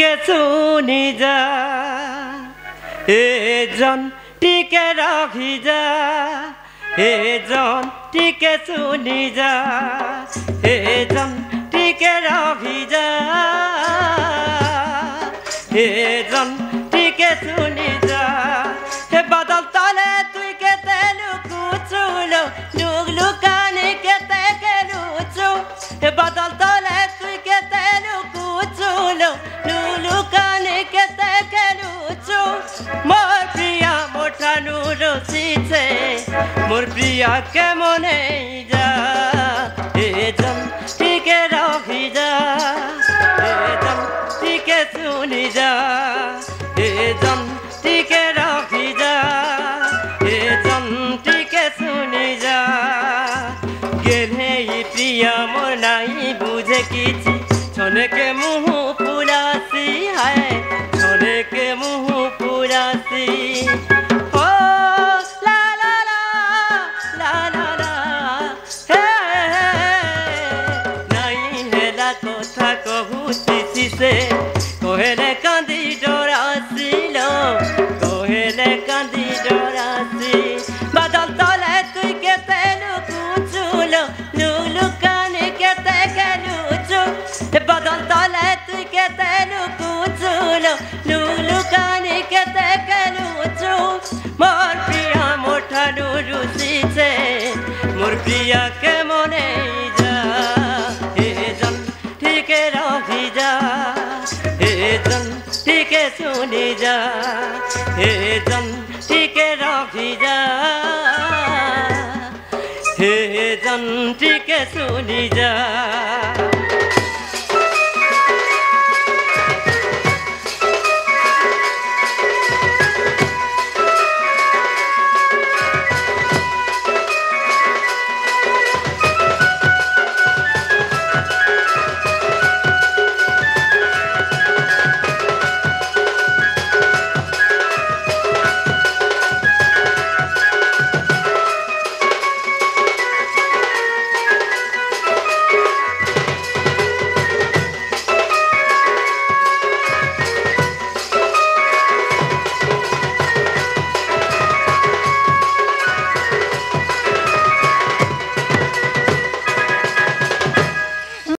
টিকে শুনি যা এজন টিকে রাখি যা এজন টিকে শুনি যা এজন টিকে রাখি যা এজন টিকে শুনি যা হে বাদল তলে তুই কেতে লুকুচুলো লুকানি কেতে লুচু হে বাদল তলে তুই কেতে লুকুচুলো লুকানি কেতে লুচু মোর প্রিয়া মোঠানু রসিছে মোর প্রিয়া কেমনে যা এজন টিকে রাখি যা এজন টিকে শুনি যা এজন টিকে রাখি যা এজন টিকে শুনি যা গেলে প্রিয়া মোর নাই বুঝে কিছু ছনেকে মুহ পুরাসি হায় ছনেকে মুহ পুরাসি ও লা লা লা লা লা লা হে নাই হেলা কথা কহুছি সে কহেলে কান্দি ডরাছিল কহেলে কান্দি ডরাছি বাদল তলে তুই কেতে লুকুচুলো লুকানি কেতে লুচু বাদল তলে তুই কেতে লুকুচুলো লুকানি কেতে লুচু মোর প্রিয়া মোঠানু রুসিছে মোর প্রিয়া কেমনে যা এজন টিকে রাখি যা এজন টিকে শুনি যা এজন টিকে রাখি যা এজন টিকে শুনি যা।